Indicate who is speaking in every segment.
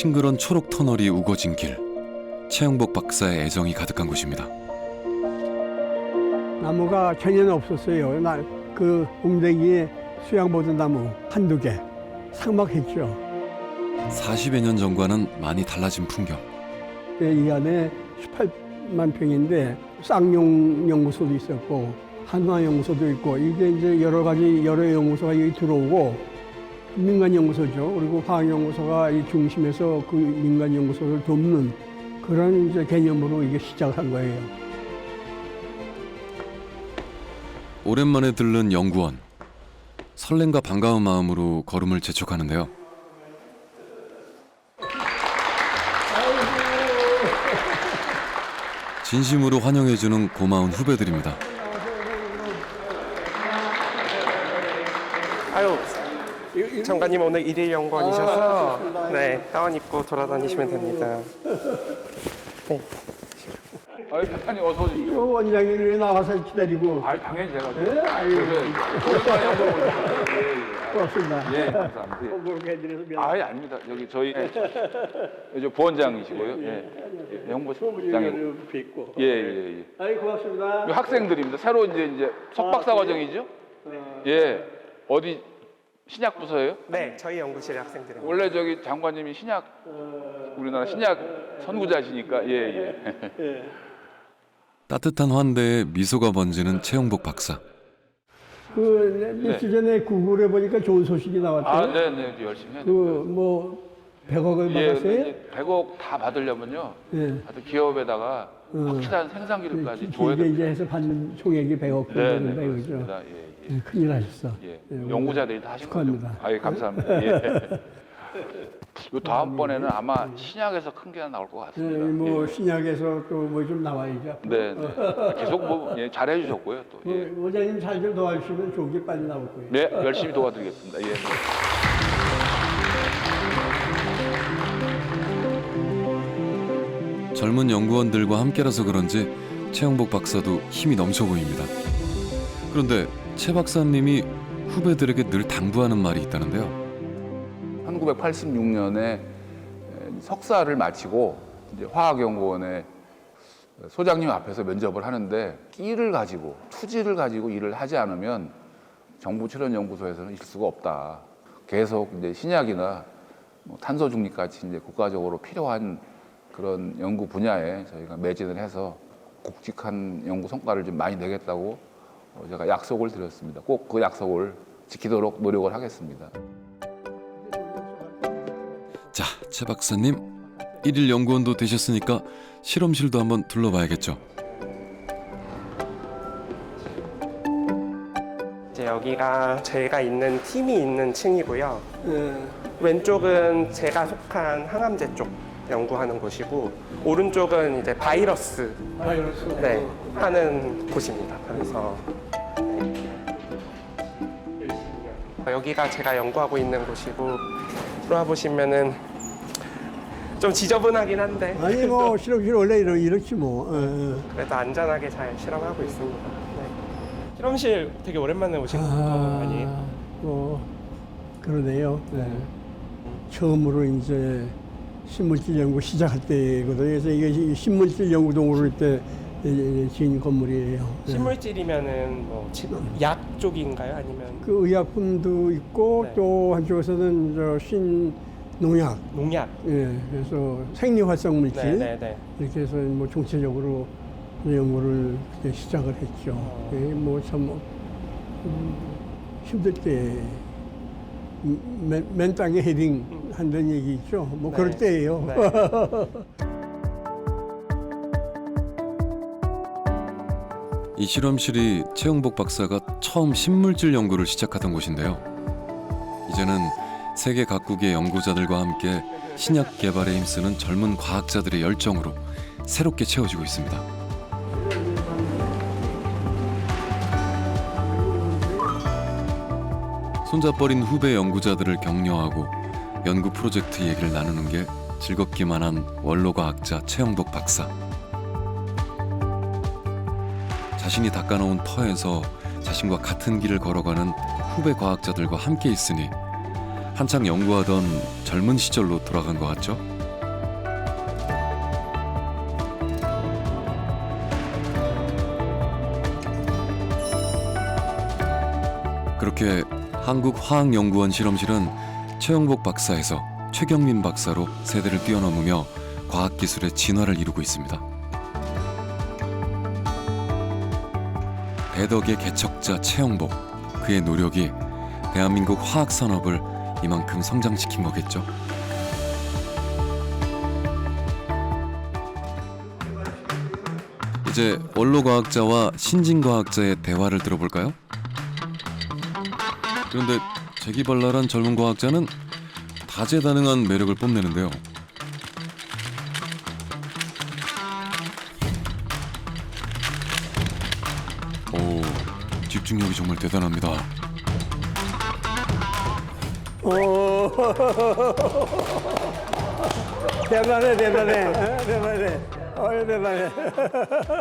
Speaker 1: 싱그런 초록 터널이 우거진 길. 최영복 박사의 애정이 가득한 곳입니다.
Speaker 2: 나무가 전혀 없었어요. 그 웅덩이에 수양보던 나무 한두 개. 삭막했죠.
Speaker 1: 40여 년 전과는 많이 달라진 풍경.
Speaker 2: 이 안에 18만 평인데 쌍용 연구소도 있었고 한화 연구소도 있고 이게 이제 여러 연구소가 여기 들어오고 민간 연구소죠. 그리고 화학 연구소가 이 중심에서 그 민간 연구소를 돕는 그런 이제 개념으로 이게 시작한 거예요.
Speaker 1: 오랜만에 들른 연구원. 설렘과 반가운 마음으로 걸음을 재촉하는데요. 진심으로 환영해주는 고마운 후배들입니다.
Speaker 3: 아유, 장관님 오늘 일일 연구원이셔서 네, 가운 입고 돌아다니시면 됩니다. 네.
Speaker 4: 아유, 박사님 어서 오십시오.
Speaker 2: 원장님이 나와서 기다리고.
Speaker 4: 아, 당연히 제가.
Speaker 2: 네, 아유.
Speaker 4: 오랜만에 한번 오셨어요.
Speaker 2: 고맙습니다.
Speaker 4: 예, 감사합니다. 예.
Speaker 2: 그렇게 해드려서 미안합니다.
Speaker 4: 아예 아닙니다. 여기 저희 이제 부원장이시고요. 예, 연구소장이고.
Speaker 2: 뵙고.
Speaker 4: 예.
Speaker 2: 아이 고맙습니다.
Speaker 4: 이 학생들입니다. 새로 이제 석박사 과정이죠. 예, 어디 신약 부서예요?
Speaker 3: 네, 저희 연구실 학생들입니다.
Speaker 4: 원래 저기 장관님이 신약 우리나라 신약 선구자시니까 예.
Speaker 1: 따뜻한 환대에 미소가 번지는 최영복 박사.
Speaker 2: 그 며칠 전에 구글에 보니까 좋은 소식이 나왔대요.
Speaker 4: 아, 네, 열심히 해야
Speaker 2: 그
Speaker 4: 돼요.
Speaker 2: 뭐 100억을
Speaker 4: 예,
Speaker 2: 받았어요?
Speaker 4: 근데 100억 다 받으려면요.
Speaker 2: 예.
Speaker 4: 하여튼 기업에다가 확실한 생산기록까지 줘야
Speaker 2: 이게
Speaker 4: 돼요.
Speaker 2: 이제 해서 받는 총액이 100억
Speaker 4: 네,
Speaker 2: 정도인다 이거죠.
Speaker 4: 그렇습니다. 예.
Speaker 2: 예, 큰일 하셨어.
Speaker 4: 예.
Speaker 2: 예,
Speaker 4: 연구자들이 다 하신 거죠.
Speaker 2: 축하합니다.
Speaker 4: 아, 예, 감사합니다. 예. 요 다음번에는 아마 신약에서 큰 게 나올 것
Speaker 2: 예,
Speaker 4: 같습니다.
Speaker 2: 뭐
Speaker 4: 예.
Speaker 2: 신약에서 또 뭐 좀 나와야죠.
Speaker 4: 네. 계속 뭐 잘해 주셨고요. 또. 예.
Speaker 2: 원장님 잘 좀 도와주시면 좋은 게 빨리 나올 거예요.
Speaker 4: 네, 열심히 도와드리겠습니다. 예.
Speaker 1: 젊은 연구원들과 함께라서 그런지 최영복 박사도 힘이 넘쳐 보입니다. 그런데 최 박사님이 후배들에게 늘 당부하는 말이 있다는데요.
Speaker 4: 1986년에 석사를 마치고 이제 화학연구원의 소장님 앞에서 면접을 하는데 끼를 가지고 투지를 가지고 일을 하지 않으면 정부 출연연구소에서는 있을 수가 없다. 계속 이제 신약이나 뭐 탄소 중립 같이 이제 국가적으로 필요한 그런 연구 분야에 저희가 매진을 해서 굵직한 연구 성과를 좀 많이 내겠다고 제가 약속을 드렸습니다. 꼭 그 약속을 지키도록 노력을 하겠습니다.
Speaker 1: 자, 최 박사님, 일일 연구원도 되셨으니까 실험실도 한번 둘러봐야겠죠.
Speaker 3: 이제 여기가 제가 있는 팀이 있는 층이고요. 왼쪽은 제가 속한 항암제 쪽 연구하는 곳이고 오른쪽은 이제 바이러스 네, 하는 곳입니다. 그래서 여기가 제가 연구하고 있는 곳이고 들어와 보시면은 좀 지저분하긴 한데
Speaker 2: 아니 뭐 실험실 원래 이렇지 뭐.
Speaker 3: 그래도 안전하게 잘 실험하고 있습니다. 네. 실험실 되게 오랜만에 오신 거 아니에요?
Speaker 2: 뭐 그러네요. 네. 처음으로 이제 신물질 연구 시작할 때거든요. 그래서 이게 신물질 연구동으로 때 지은 건물이에요. 네.
Speaker 3: 신물질이면은 뭐 약 쪽인가요? 아니면
Speaker 2: 그 의약품도 있고
Speaker 3: 네.
Speaker 2: 또 한쪽에서는 농약.
Speaker 3: 농약?
Speaker 2: 예, 그래서 생리활성 물질
Speaker 3: 네.
Speaker 2: 이렇게 해서 뭐 총체적으로 연구를 그때 시작을 했죠. 예, 뭐참 힘들 때 맨 땅에 헤딩 한다는 얘기 있죠. 뭐
Speaker 3: 네.
Speaker 2: 그럴 때예요.
Speaker 3: 네.
Speaker 1: 이 실험실이 최영복 박사가 처음 신물질 연구를 시작하던 곳인데요. 이제는 세계 각국의 연구자들과 함께 신약 개발에 힘쓰는 젊은 과학자들의 열정으로 새롭게 채워지고 있습니다. 손잡버린 후배 연구자들을 격려하고 연구 프로젝트 얘기를 나누는 게 즐겁기만 한 원로과학자 최영복 박사. 자신이 닦아놓은 터에서 자신과 같은 길을 걸어가는 후배 과학자들과 함께 있으니 한창 연구하던 젊은 시절로 돌아간 것 같죠? 그렇게 한국화학연구원 실험실은 최영복 박사에서 최경민 박사로 세대를 뛰어넘으며 과학기술의 진화를 이루고 있습니다. 대덕의 개척자 최영복, 그의 노력이 대한민국 화학산업을 이만큼 성장시킨 거겠죠. 이제 원로과학자와 신진과학자의 대화를 들어볼까요? 그런데 재기발랄한 젊은 과학자는 다재다능한 매력을 뽐내는데요. 오, 집중력이 정말 대단합니다.
Speaker 2: 대단해. 대단해.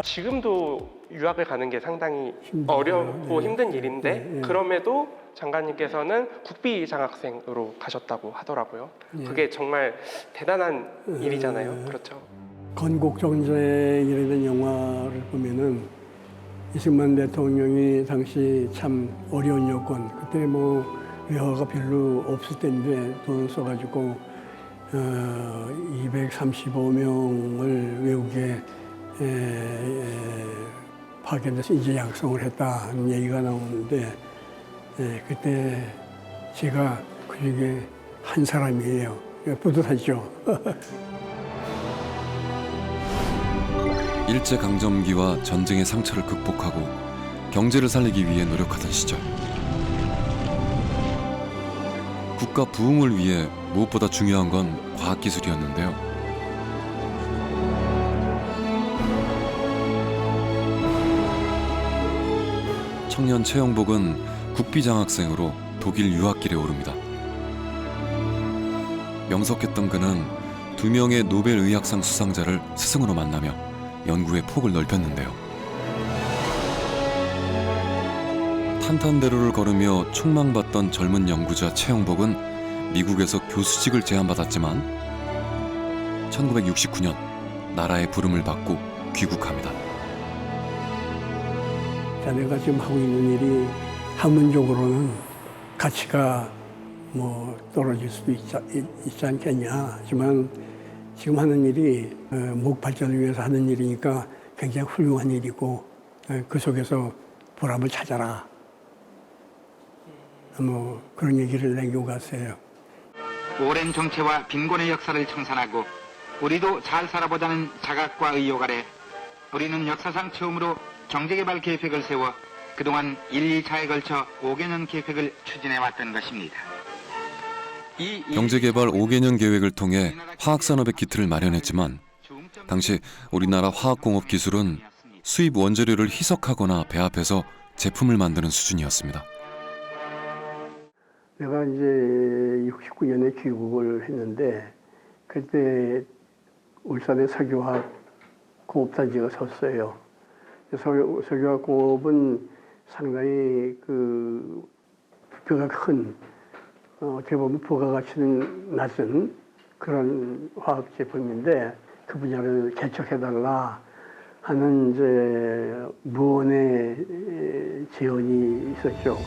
Speaker 3: 지금도 유학을 가는 게 상당히 어렵고 힘든 일인데 그럼에도 장관님께서는 국비 장학생으로 가셨다고 하더라고요. 그게 정말 대단한 일이잖아요. 그렇죠.
Speaker 2: 건국정전이라는 영화를 보면은 이승만 대통령이 당시 참 어려운 여건, 그때 뭐 외화가 별로 없을 때인데 돈을 써가지고 235명을 외국에 파견돼서 인재 양성을 했다는 얘기가 나오는데 그때 제가 그 중에 한 사람이에요. 뿌듯하죠.
Speaker 1: 일제강점기와 전쟁의 상처를 극복하고 경제를 살리기 위해 노력하던 시절, 국가 부흥을 위해 무엇보다 중요한 건 과학기술이었는데요. 청년 최영복은 국비장학생으로 독일 유학길에 오릅니다. 명석했던 그는 2명의 노벨 의학상 수상자를 스승으로 만나며 연구의 폭을 넓혔는데요. 탄탄대로를 걸으며 촉망받던 젊은 연구자 최영복은 미국에서 교수직을 제안받았지만 1969년 나라의 부름을 받고 귀국합니다.
Speaker 2: 자네가 지금 하고 있는 일이 학문적으로는 가치가 뭐 떨어질 수도 있지 않겠냐. 하지만 지금 하는 일이 목 발전을 위해서 하는 일이니까 굉장히 훌륭한 일이고 그 속에서 보람을 찾아라. 뭐 그런 얘기를 남기고 갔어요.
Speaker 5: 오랜 정체와 빈곤의 역사를 청산하고 우리도 잘 살아보자는 자각과 의욕 아래 우리는 역사상 처음으로 경제개발 계획을 세워 그동안 1, 2차에 걸쳐 5개년 계획을 추진해왔던 것입니다.
Speaker 1: 경제개발 5개년 계획을 통해 화학산업의 기틀을 마련했지만 당시 우리나라 화학공업 기술은 수입 원재료를 희석하거나 배합해서 제품을 만드는 수준이었습니다.
Speaker 2: 내가 이제 69년에 귀국을 했는데 그때 울산의 석유화학 공업단지가 섰어요. 석유화학 공업은 상당히 그 부피가 큰 어떻게 보면 부가가치는 낮은 그런 화학 제품인데 그 분야를 개척해달라 하는 이제 무언의 제언이 있었죠.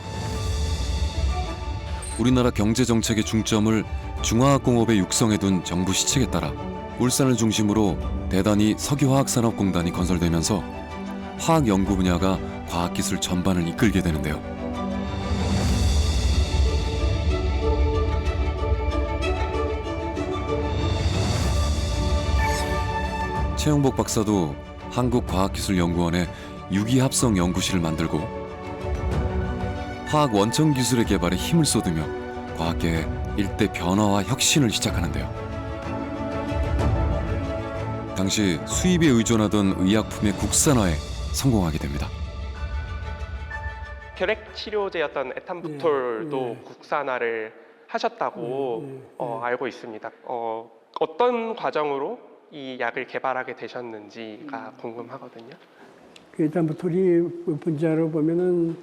Speaker 1: 우리나라 경제 정책의 중점을 중화학공업에 육성해 둔 정부 시책에 따라 울산을 중심으로 대단히 석유화학산업공단이 건설되면서 화학 연구 분야가 과학기술 전반을 이끌게 되는데요. 최영복 박사도 한국과학기술연구원에 유기합성연구실을 만들고 화학 원천 기술의 개발에 힘을 쏟으며 과학계의 일대 변화와 혁신을 시작하는데요. 당시 수입에 의존하던 의약품의 국산화에 성공하게 됩니다.
Speaker 3: 결핵 치료제였던 에탄부톨도 국산화를 하셨다고 알고 있습니다. 어떤 과정으로 이 약을 개발하게 되셨는지가 궁금하거든요.
Speaker 2: 그 에탄부톨이 분자로 보면은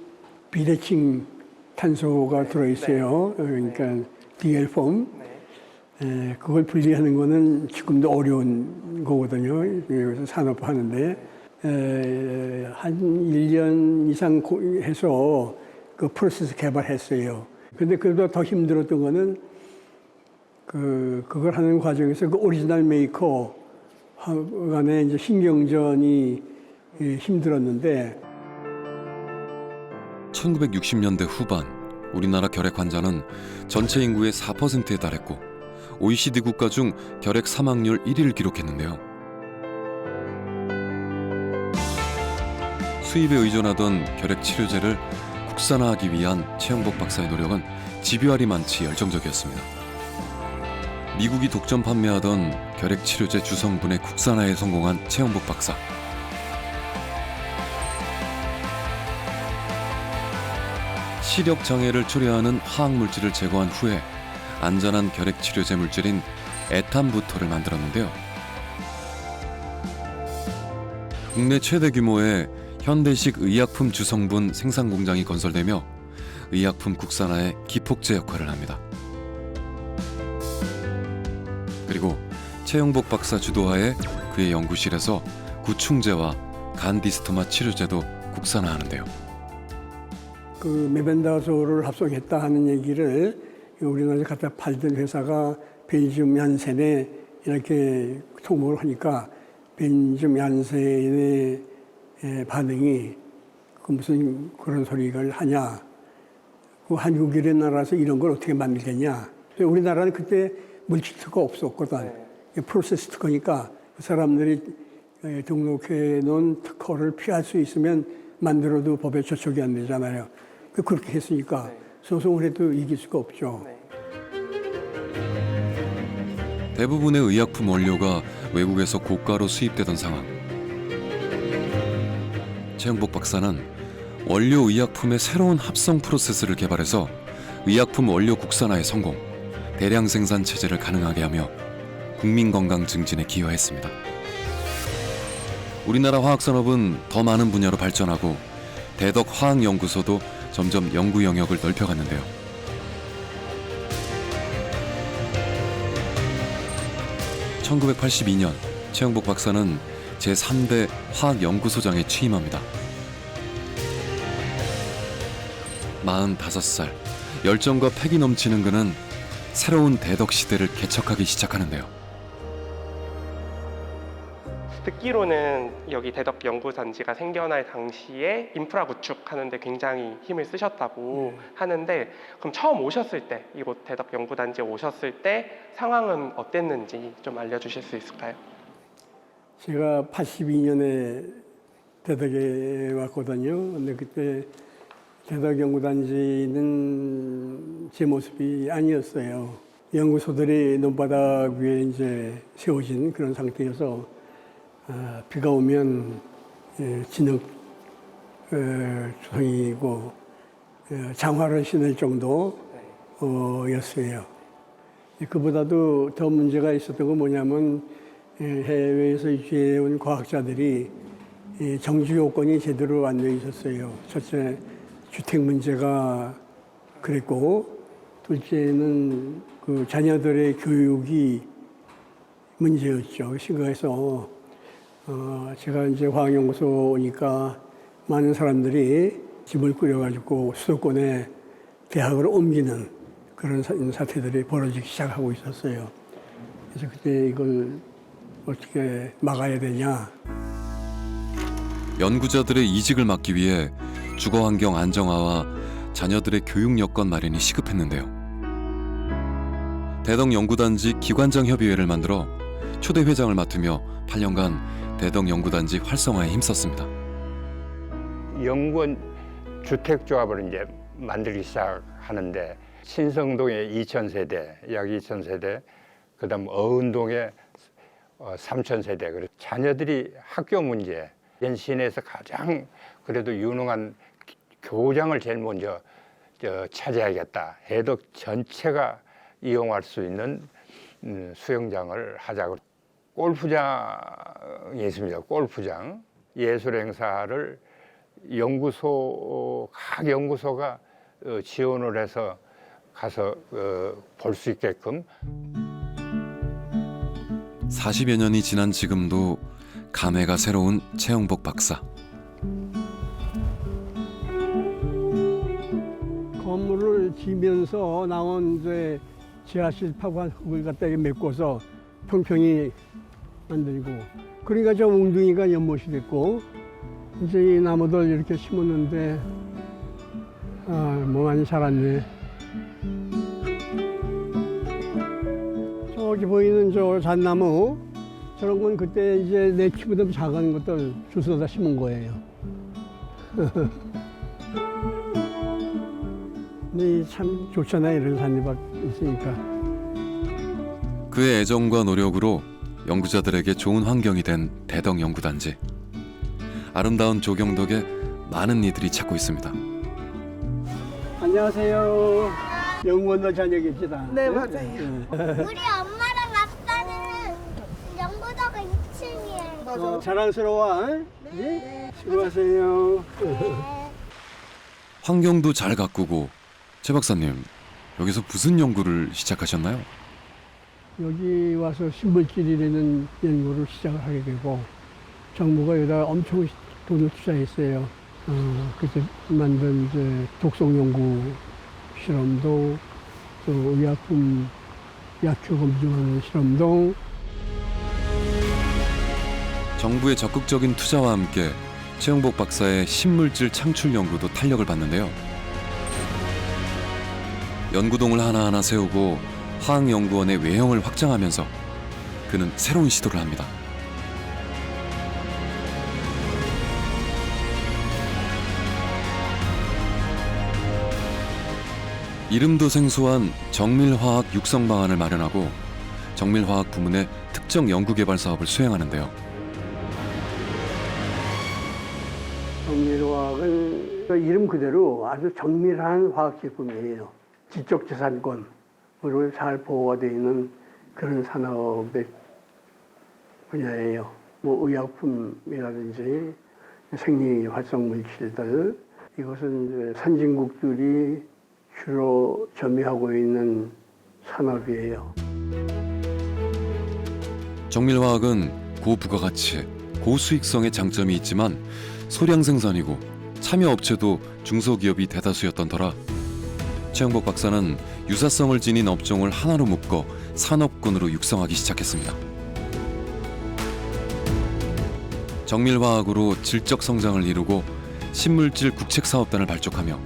Speaker 2: 비대칭 탄소가 들어있어요. 그러니까 DL4. 그걸 분리하는 거는 지금도 어려운 거거든요. 여기서 산업하는데 한 1년 이상 해서 그 프로세스 개발했어요. 근데 그보다 더 힘들었던 거는 그걸 하는 과정에서 그 오리지널 메이커 간에 이제 신경전이 힘들었는데
Speaker 1: 1960년대 후반 우리나라 결핵 환자는 전체 인구의 4%에 달했고 OECD 국가 중 결핵 사망률 1위를 기록했는데요. 수입에 의존하던 결핵 치료제를 국산화하기 위한 최영복 박사의 노력은 집요하리만치 열정적이었습니다. 미국이 독점 판매하던 결핵 치료제 주성분의 국산화에 성공한 최영복 박사. 시력 장애를 초래하는 화학 물질을 제거한 후에 안전한 결핵 치료제 물질인 에탄부토를 만들었는데요. 국내 최대 규모의 현대식 의약품 주성분 생산 공장이 건설되며 의약품 국산화의 기폭제 역할을 합니다. 그리고 최영복 박사 주도하에 그의 연구실에서 구충제와 간디스토마 치료제도 국산화하는데요.
Speaker 2: 그 메벤다조를 합성했다 하는 얘기를 우리나라에 갖다 팔던 회사가 벨지움 얀센에 이렇게 통보를 하니까 벨지움 얀센의 반응이 그 무슨 그런 소리를 하냐. 그 한국이라는 나라에서 이런 걸 어떻게 만들겠냐. 우리나라는 그때 물질 특허가 없었거든. 프로세스 특허니까 그 사람들이 등록해 놓은 특허를 피할 수 있으면 만들어도 법에 저촉이 안 되잖아요. 그렇게 했으니까 소송을 해도 이길 수가 없죠.
Speaker 1: 대부분의 의약품 원료가 외국에서 고가로 수입되던 상황. 최영복 박사는 원료 의약품의 새로운 합성 프로세스를 개발해서 의약품 원료 국산화에 성공, 대량 생산 체제를 가능하게 하며 국민 건강 증진에 기여했습니다. 우리나라 화학산업은 더 많은 분야로 발전하고 대덕 화학연구소도 점점 연구 영역을 넓혀갔는데요. (1982년) 최영복 박사는 제3대 화학연구소장에 취임합니다. 45살, 열정과 패기 넘치는 그는 새로운 대덕 시대를 개척하기 시작하는데요.
Speaker 3: 듣기로는 여기 대덕 연구단지가 생겨날 당시에 인프라 구축하는데 굉장히 힘을 쓰셨다고 하는데, 그럼 처음 오셨을 때, 이곳 대덕 연구단지에 오셨을 때 상황은 어땠는지 좀 알려주실 수 있을까요?
Speaker 2: 제가 82년에 대덕에 왔거든요. 근데 그때 대덕 연구단지는 제 모습이 아니었어요. 연구소들이 논바닥 위에 이제 세워진 그런 상태여서 비가 오면 진흙 주성이고 장화를 신을 정도였어요. 그보다도 더 문제가 있었던 건 뭐냐면 해외에서 유치해온 과학자들이 정주 요건이 제대로 안 돼 있었어요. 첫째, 주택 문제가 그랬고, 둘째는 그 자녀들의 교육이 문제였죠. 심각해서 제가 이제 화학연구소 오니까 많은 사람들이 집을 꾸려가지고 수도권에 대학을 옮기는 그런 사태들이 벌어지기 시작하고 있었어요. 그래서 그때 이걸 어떻게 막아야 되냐.
Speaker 1: 연구자들의 이직을 막기 위해 주거 환경 안정화와 자녀들의 교육 여건 마련이 시급했는데요. 대덕 연구단지 기관장 협의회를 만들어 초대 회장을 맡으며 8년간 대덕 연구단지 활성화에 힘썼습니다.
Speaker 6: 연구원 주택조합을 이제 만들기 시작하는데, 신성동에 2,000세대, 약 2,000세대, 그다음 어은동에 3,000세대. 그리고 자녀들이 학교 문제, 시내에서 가장 그래도 유능한 교장을 제일 먼저 차지하겠다. 대덕 전체가 이용할 수 있는 수영장을 하자고. 골프장이 있습니다. 골프장. 예술 행사를 각 연구소가 지원을 해서 가서 볼 수 있게끔.
Speaker 1: 40여 년이 지난 지금도 감회가 새로운 최영복 박사.
Speaker 2: 나무를 지면서 나온 이제 지하실 파고한 흙을 갖다 메꿔서 평평히 만들고, 그러니까 저 웅둥이가 연못이 됐고, 이제 이 나무들 이렇게 심었는데 뭐 많이 자랐네. 저기 보이는 저 잣나무, 저런 건 그때 이제 내 키보다 작은 것들 주워다 심은 거예요. 근데 참 좋잖아요, 이런 산이박 있으니까.
Speaker 1: 그의 애정과 노력으로 연구자들에게 좋은 환경이 된 대덕 연구단지. 아름다운 조경 덕에 많은 이들이 찾고 있습니다.
Speaker 2: 안녕하세요. 연구원들 자녀입니다.
Speaker 7: 네, 맞아요.
Speaker 8: 우리 엄마랑 아빠는 연구소가 2층이에요.
Speaker 2: 자랑스러워. 네? 수고하세요.
Speaker 1: 환경도 잘 가꾸고. 최 박사님, 여기서 무슨 연구를 시작하셨나요?
Speaker 2: 여기 와서 신물질이라는 연구를 시작을 하게 되고, 정부가 여기다 엄청 돈을 투자했어요. 그래서 만든 이제 독성 연구 실험도, 또 의약품 약효 검증하는 실험도.
Speaker 1: 정부의 적극적인 투자와 함께 최영복 박사의 신물질 창출 연구도 탄력을 받는데요. 연구동을 하나하나 세우고 화학연구원의 외형을 확장하면서 그는 새로운 시도를 합니다. 이름도 생소한 정밀화학 육성 방안을 마련하고 정밀화학 부문의 특정 연구개발 사업을 수행하는데요.
Speaker 2: 정밀화학은 이름 그대로 아주 정밀한 화학 제품이에요. 지적재산권으로 잘 보호가 되어 있는 그런 산업의 분야예요. 뭐 의약품이라든지 생리 활성 물질들, 이것은 이제 선진국들이 주로 점유하고 있는 산업이에요.
Speaker 1: 정밀화학은 고부가가치, 고수익성의 장점이 있지만 소량 생산이고 참여 업체도 중소기업이 대다수였던 터라 최영복 박사는 유사성을 지닌 업종을 하나로 묶어 산업군으로 육성하기 시작했습니다. 정밀화학으로 질적 성장을 이루고 신물질 국책사업단을 발족하며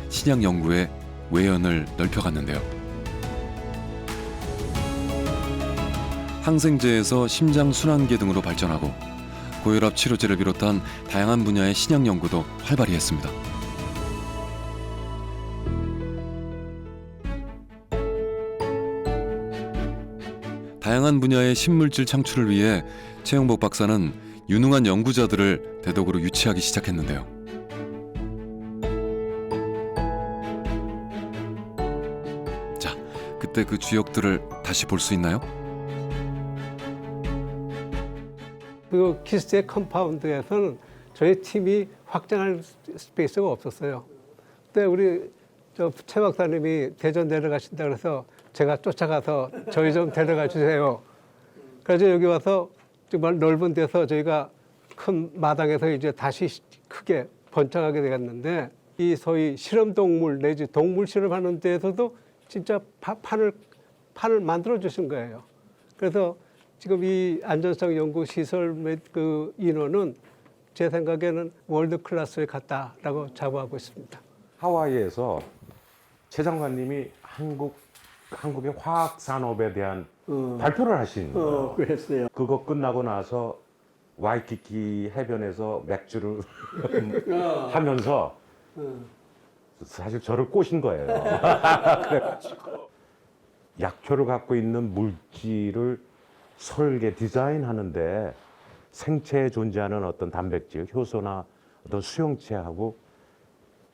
Speaker 1: 신약 연구에 외연을 넓혀갔는데요. 항생제에서 심장순환계 등으로 발전하고 고혈압 치료제를 비롯한 다양한 분야의 신약 연구도 활발히 했습니다. 다양한 분야의 신물질 창출을 위해 최영복 박사는 유능한 연구자들을 대덕으로 유치하기 시작했는데요. 자, 그때 그 주역들을 다시 볼 수 있나요?
Speaker 9: 그 키스의 컴파운드에서는 저희 팀이 확장할 스페이스가 없었어요. 그때 우리 최 박사님이 대전 내려가신다 그래서 제가 쫓아가서 저희 좀 데려가 주세요. 그래서 여기 와서 정말 넓은 데서 저희가 큰 마당에서 이제 다시 크게 번창하게 되었는데, 이 소위 실험 동물 내지 동물 실험하는 데에서도 진짜 판을 만들어 주신 거예요. 그래서 지금 이 안전성 연구 시설 그 인원은 제 생각에는 월드 클래스에 갔다라고 자부하고 있습니다.
Speaker 10: 하와이에서 최 장관님이 한국의 화학 산업에 대한 발표를 하신 거예요.
Speaker 2: 그랬어요.
Speaker 10: 그거 끝나고 나서 와이키키 해변에서 맥주를 하면서 사실 저를 꼬신 거예요. 그래가지고 약효를 갖고 있는 물질을 설계, 디자인하는데 생체에 존재하는 어떤 단백질, 효소나 어떤 수용체하고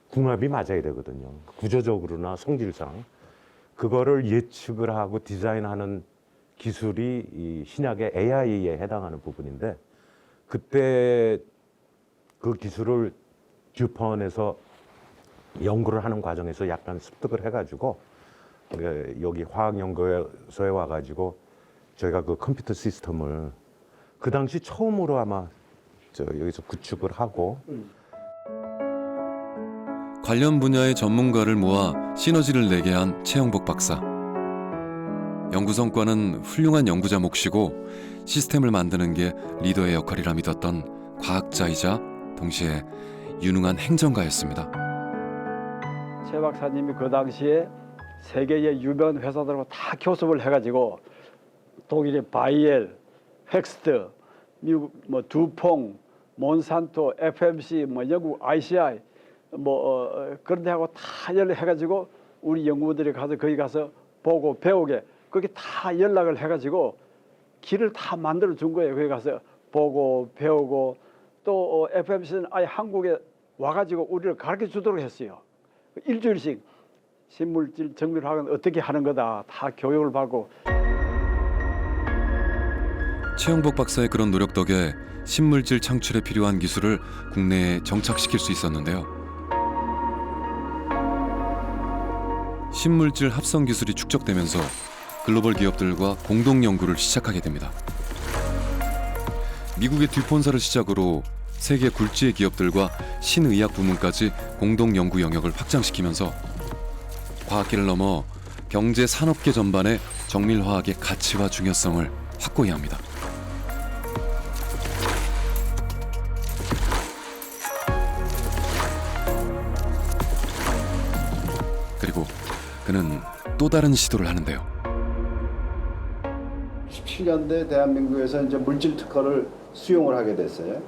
Speaker 10: 궁합이 맞아야 되거든요. 구조적으로나 성질상. 그거를 예측을 하고 디자인하는 기술이 이 신약의 AI에 해당하는 부분인데, 그때 그 기술을 듀폰에서 연구를 하는 과정에서 약간 습득을 해가지고 여기 화학연구소에 와가지고 저희가 그 컴퓨터 시스템을 그 당시 처음으로 아마 여기서 구축을 하고,
Speaker 1: 관련 분야의 전문가를 모아 시너지를 내게 한 최영복 박사. 연구 성과는 훌륭한 연구자 몫이고 시스템을 만드는 게 리더의 역할이라 믿었던 과학자이자 동시에 유능한 행정가였습니다.
Speaker 7: 최 박사님이 그 당시에 세계의 유명한 회사들하고 다 교섭을 해가지고 독일의 바이엘, 획스트, 미국 뭐 두퐁, 몬산토, FMC, 뭐 영국 ICI 그런 데하고 다 연락해가지고 우리 연구원들이 가서 거기 가서 보고 배우게 그게 다 연락을 해가지고 길을 다 만들어 준 거예요. 거기 가서 보고 배우고 또 FMC는 아예 한국에 와가지고 우리를 가르쳐 주도록 했어요. 일주일씩 신물질 정밀화학은 어떻게 하는 거다 다 교육을 받고.
Speaker 1: 최영복 박사의 그런 노력 덕에 신물질 창출에 필요한 기술을 국내에 정착시킬 수 있었는데요. 신물질 합성 기술이 축적되면서 글로벌 기업들과 공동 연구를 시작하게 됩니다. 미국의 듀폰사를 시작으로 세계 굴지의 기업들과 신의학 부문까지 공동 연구 영역을 확장시키면서 과학계를 넘어 경제 산업계 전반의 정밀화학의 가치와 중요성을 확고히 합니다. 그리고 그는 또 다른 시도를 하는데요.
Speaker 11: 17년대 대한민국에서 이제 물질 특허를 수용을 하게 됐어요.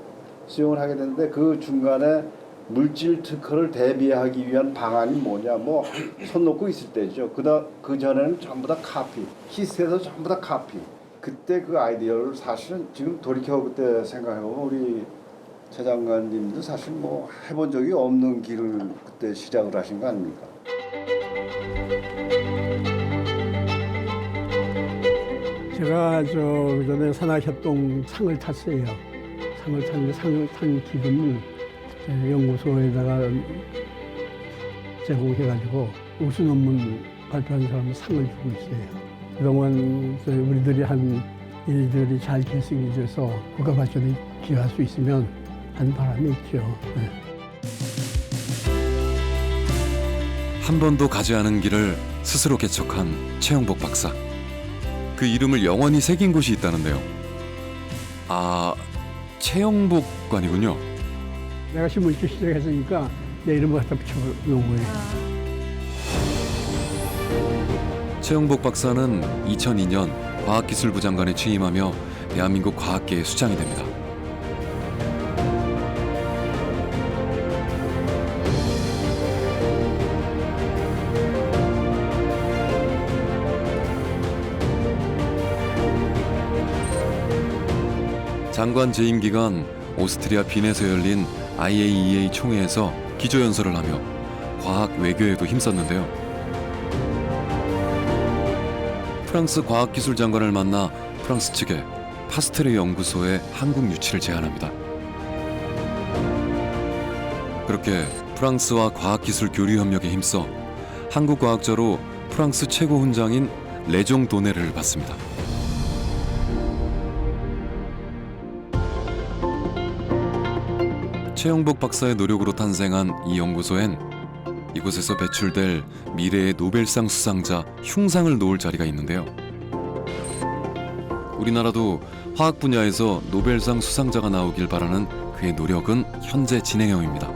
Speaker 11: 수용을 하게 됐는데 그 중간에 물질 특허를 대비하기 위한 방안이 뭐냐, 뭐 손 놓고 있을 때죠. 그 전에는 전부 다 카피, 키스에서 전부 다 카피. 그때 그 아이디어를 사실은 지금 돌이켜 그때 생각해보면 우리 최 장관님도 사실 뭐 해본 적이 없는 길을 그때 시작을 하신 거 아닙니까?
Speaker 2: 제가 그전에 산하협동 상을 탔어요. 상을 탔는데 상을 탄 기금을 연구소에다가 제공해가지고 우수 논문 발표한 사람은 상을 주고 있어요. 그동안 우리들이 한 일들이 잘 계승이 돼서 국가발전에 기여할 수 있으면 하는 바람이 있죠. 네.
Speaker 1: 한 번도 가지 않은 길을 스스로 개척한 최영복 박사. 그 이름을 영원히 새긴 곳이 있다는데요. 아, 최영복관이군요.
Speaker 2: 내가 신문지 시작했으니까 내 이름을 갖다 붙여놓은 거예요.
Speaker 1: 최영복 박사는 2002년 과학기술부 장관에 취임하며 대한민국 과학계의 수장이 됩니다. 장관 재임 기간 오스트리아 빈에서 열린 IAEA 총회에서 기조연설을 하며 과학 외교에도 힘썼는데요. 프랑스 과학기술 장관을 만나 프랑스 측에 파스테르 연구소의 한국 유치를 제안합니다. 그렇게 프랑스와 과학기술 교류 협력에 힘써 한국 과학자로 프랑스 최고 훈장인 레종 도네르를 받습니다. 최영복 박사의 노력으로 탄생한 이 연구소엔 이곳에서 배출될 미래의 노벨상 수상자 흉상을 놓을 자리가 있는데요. 우리나라도 화학 분야에서 노벨상 수상자가 나오길 바라는 그의 노력은 현재 진행형입니다.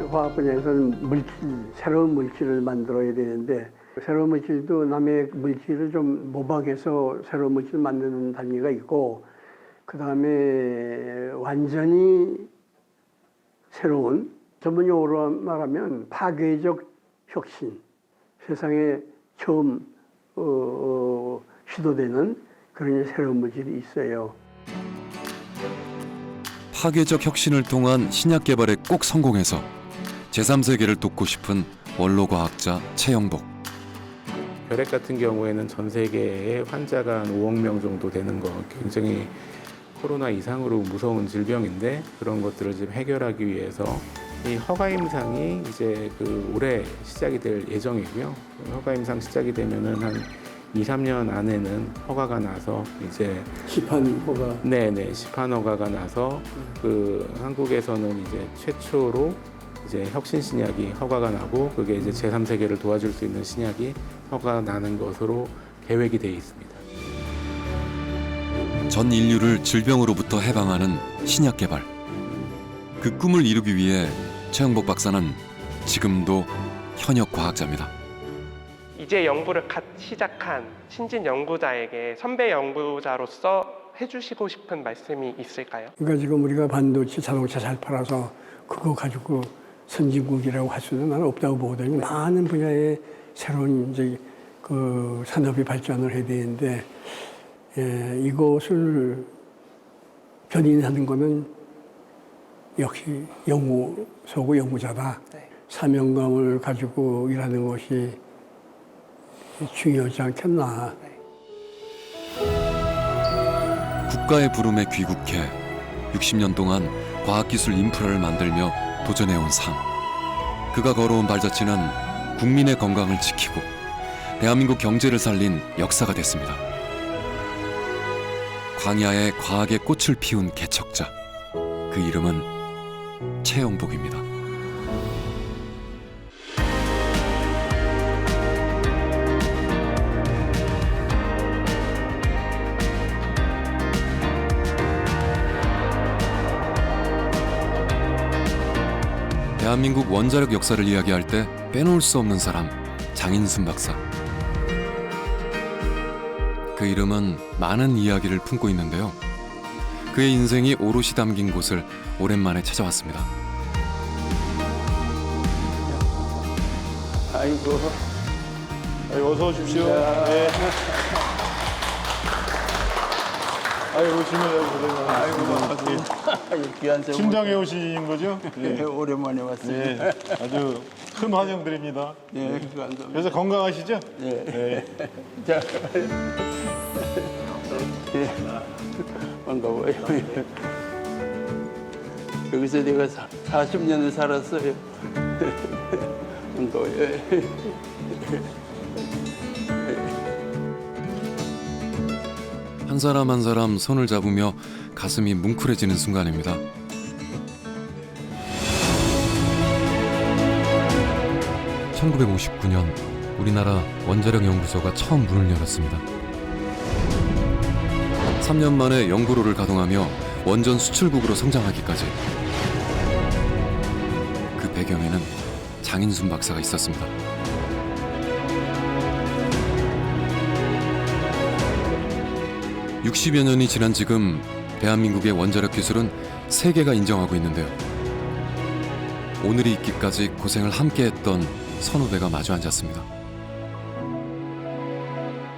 Speaker 2: 화학 분야에서는 새로운 물질을 만들어야 되는데 새로운 물질도 남의 물질을 좀 모방해서 새로운 물질을 만드는 단계가 있고 그 다음에 완전히 새로운 전문용어로 말하면 파괴적 혁신, 세상에 처음 시도되는 그런 새로운 물질이 있어요.
Speaker 1: 파괴적 혁신을 통한 신약 개발에 꼭 성공해서 제3세계를 돕고 싶은 원로과학자 최영복.
Speaker 12: 혈액 같은 경우에는 전 세계에 환자가 한 5억 명 정도 되는 거 굉장히 코로나 이상으로 무서운 질병인데 그런 것들을 지금 해결하기 위해서 이 허가 임상이 이제 올해 시작이 될 예정이고요. 허가 임상 시작이 되면은 한 2, 3년 안에는 허가가 나서 이제
Speaker 2: 시판 허가.
Speaker 12: 네네 시판 허가가 나서 한국에서는 이제 최초로 이제 혁신 신약이 허가가 나고 그게 이제 제3세계를 도와줄 수 있는 신약이 허가가 나는 것으로 계획이 되어 있습니다.
Speaker 1: 전 인류를 질병으로부터 해방하는 신약 개발. 그 꿈을 이루기 위해 최영복 박사는 지금도 현역 과학자입니다.
Speaker 3: 이제 연구를 갓 시작한 신진 연구자에게 선배 연구자로서 해주시고 싶은 말씀이 있을까요?
Speaker 2: 그러니까 지금 우리가 반도체, 자동차 잘 팔아서 그거 가지고 선진국이라고 할 수는 나는 없다고 보거든요. 많은 분야의 새로운 이제 그 산업이 발전을 해야 되는데 이것을 견인하는 거는 역시 연구소고 연구자다. 사명감을 가지고 일하는 것이 중요하지 않겠나.
Speaker 1: 국가의 부름에 귀국해 60년 동안 과학기술 인프라를 만들며 도전해온 삶. 그가 걸어온 발자취는 국민의 건강을 지키고 대한민국 경제를 살린 역사가 됐습니다. 광야에 과학의 꽃을 피운 개척자. 그 이름은 최영복입니다. 대한민국 원자력 역사를 이야기할 때 빼놓을 수 없는 사람, 장인순 박사. 그 이름은 많은 이야기를 품고 있는데요. 그의 인생이 오롯이 담긴 곳을 오랜만에 찾아왔습니다.
Speaker 13: 아이고
Speaker 14: 어서 오십시오. 네. 아유, 오시면 고생하셨습니다.
Speaker 13: 귀한 세월.
Speaker 14: 친정에 오신 거죠?
Speaker 13: 네, 오랜만에 왔습니다.
Speaker 14: 네, 아주 큰 환영드립니다.
Speaker 13: 네, 감사합니다.
Speaker 14: 그래서 건강하시죠?
Speaker 13: 네.
Speaker 14: 네.
Speaker 13: 자, 네. 반가워요. 여기서 내가 40년을 살았어요. 반가워요.
Speaker 1: 한 사람 한 사람 손을 잡으며 가슴이 뭉클해지는 순간입니다. (1959년) 우리나라 원자력 연구소가 처음 문을 열었습니다. 3년 만에 연구로를 가동하며 원전 수출국으로 성장하기까지. 그 배경에는 장인순 박사가 있었습니다. (60여 년이 지난 지금 대한민국의 원자력 기술은 세계가 인정하고 있는데요. 오늘이 있기까지 고생을 함께했던 선후배가 마주 앉았습니다.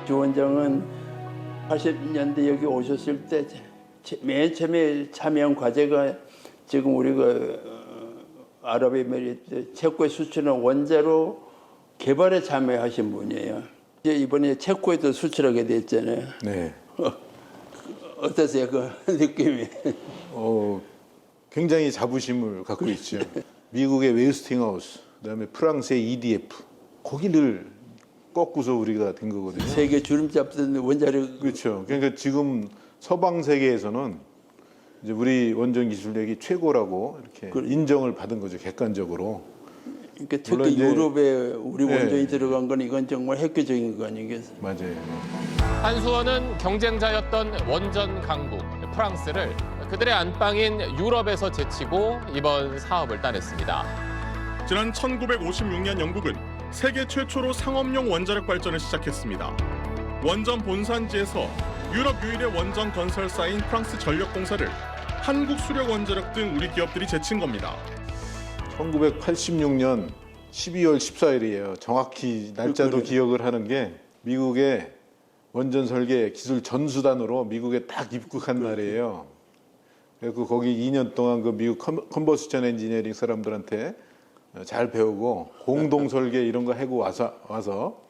Speaker 13: 주 원장은 80년대 여기 오셨을 때 맨 처음에 참여한 과제가 지금 우리가 아랍에미리트 체코에 수출한 원자로 개발에 참여하신 분이에요. 이제 이번에 체코에도 수출하게 됐잖아요.
Speaker 14: 네.
Speaker 13: 어떠세요, 그 느낌이?
Speaker 14: 굉장히 자부심을 갖고 있죠. 미국의 웨스팅하우스, 그다음에 프랑스의 EDF, 거기를 꺾고서 우리가 된 거거든요.
Speaker 13: 세계 주름 잡던 원자력.
Speaker 14: 그렇죠. 그러니까 지금 서방 세계에서는 이제 우리 원전 기술력이 최고라고 이렇게 인정을 받은 거죠, 객관적으로.
Speaker 13: 그러니까 특히 유럽에 우리 원전이 들어간 건 이건 정말 획기적인 거 아니겠어요?
Speaker 14: 맞아요.
Speaker 15: 한수원은 경쟁자였던 원전 강국 프랑스를 그들의 안방인 유럽에서 제치고 이번 사업을 따냈습니다.
Speaker 16: 지난 1956년 영국은 세계 최초로 상업용 원자력 발전을 시작했습니다. 원전 본산지에서 유럽 유일의 원전 건설사인 프랑스 전력공사를 한국 수력원자력 등 우리 기업들이 제친 겁니다.
Speaker 14: 1986년 12월 14일이에요. 정확히 날짜도 기억을 하는 게 미국의 원전 설계 기술 전수단으로 미국에 딱 입국한 날이에요. 그래서 거기 2년 동안 그 미국 컨버스천 엔지니어링 사람들한테 잘 배우고 공동 설계 이런 거 하고 와서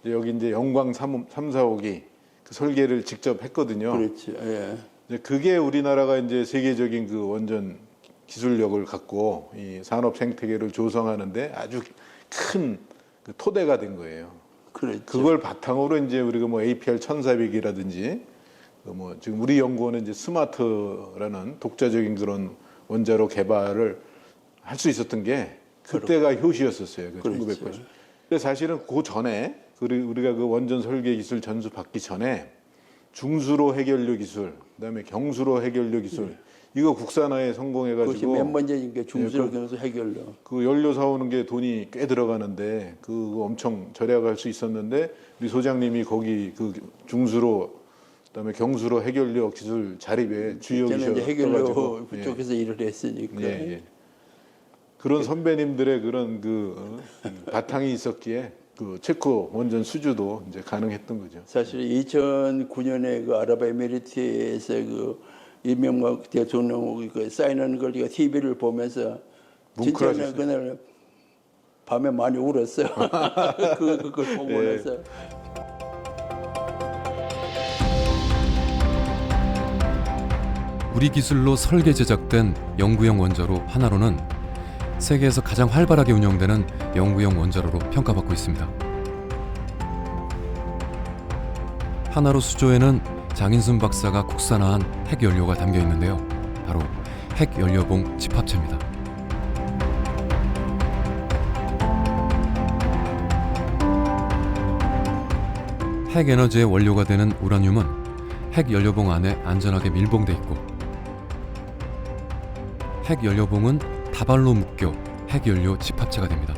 Speaker 14: 여기 이제 영광 3, 4호기 그 설계를 직접 했거든요.
Speaker 13: 그렇지. 예.
Speaker 14: 그게 우리나라가 이제 세계적인 그 원전 기술력을 갖고 이 산업 생태계를 조성하는데 아주 큰 그 토대가 된 거예요.
Speaker 13: 그렇죠.
Speaker 14: 그걸 바탕으로 이제 우리가 뭐 APR 1400이라든지 뭐 지금 우리 연구원은 이제 스마트라는 독자적인 그런 원자로 개발을 할 수 있었던 게 그때가 효시였었어요. 그
Speaker 13: 그렇죠.
Speaker 14: 1980. 근데 사실은 그 전에 우리가 그 원전 설계 기술 전수 받기 전에 중수로 해결료 기술, 그다음에 경수로 해결료 기술 이거 국산화에 성공해가지고
Speaker 13: 그것이 맨 먼저인 게 중수로 경수 해결료.
Speaker 14: 그 연료 사오는 게 돈이 꽤 들어가는데 그거 엄청 절약할 수 있었는데 우리 소장님이 거기 그 중수로 그다음에 경수로 해결료 기술 자립에 주역이셔가지고
Speaker 13: 저는 이제 해결료 그쪽에서 일을 했으니까.
Speaker 14: 예. 그런 선배님들의 그런 바탕이 있었기에 그 체코 원전 수주도 이제 가능했던 거죠.
Speaker 13: 사실 2009년에 그 아랍에미리트에서 그 이명박 대통령 그 사인하는 걸 제가 TV를 보면서 진짜 그날 밤에 많이 울었어요. 그걸 보고 나서.
Speaker 1: 우리 기술로 설계 제작된 영구형 원자로 하나로는 세계에서 가장 활발하게 운영되는 영구형 원자로로 평가받고 있습니다. 하나로 수조에는 장인순 박사가 국산화한 핵연료가 담겨 있는데요. 바로 핵연료봉 집합체입니다. 핵에너지의 원료가 되는 우라늄은 핵연료봉 안에 안전하게 밀봉돼 있고, 핵연료봉은 다발로 묶여 핵연료 집합체가 됩니다.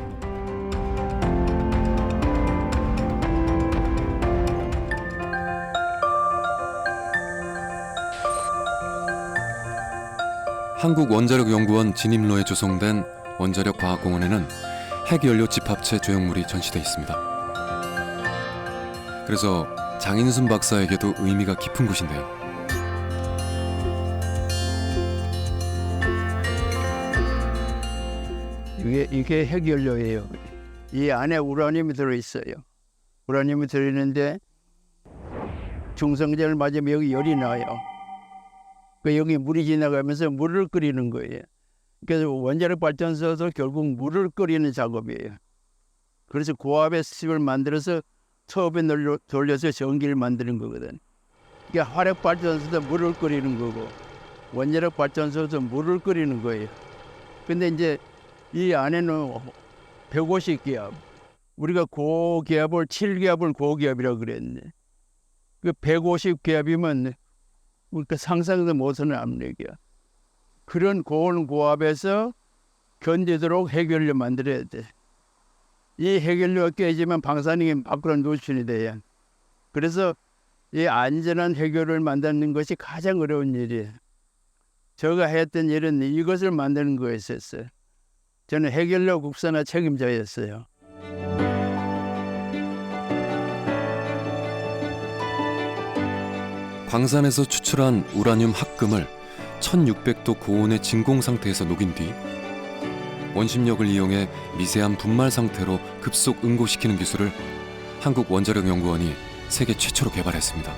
Speaker 1: 한국원자력연구원 진입로에 조성된 원자력과학공원에는 핵연료 집합체 조형물이 전시돼 있습니다. 그래서 장인순 박사에게도 의미가 깊은 곳인데요.
Speaker 13: 이게 핵연료예요. 이 안에 우라늄이 들어있어요. 우라늄이 들어있는데 중성전을 맞으면 여기 열이 나요. 여기 물이 지나가면서 물을 끓이는 거예요. 그래서 원자력 발전소도 결국 물을 끓이는 작업이에요. 그래서 고압의 수입을 만들어서 터빈 돌려서 전기를 만드는 거거든. 그러니까 화력 발전소도 물을 끓이는 거고 원자력 발전소도 물을 끓이는 거예요. 근데 이제 이 안에는 150기압, 우리가 고기압을 7기압을 고기압이라고 그랬네. 그 150기압이면 우리가 상상도 못하는 압력이야. 그런 고온 고압에서 견디도록 핵연료 만들어야 돼. 이 핵연료가 깨지면 방사능이 밖으로 노출이 돼요. 그래서 이 안전한 핵연료를 만드는 것이 가장 어려운 일이에요. 제가 했던 일은 이것을 만드는 거였었어요. 저는 핵연료 국산화 책임자였어요.
Speaker 1: 광산에서 추출한 우라늄 합금을 1600도 고온의 진공 상태에서 녹인 뒤 원심력을 이용해 미세한 분말 상태로 급속 응고시키는 기술을 한국원자력연구원이 세계 최초로 개발했습니다.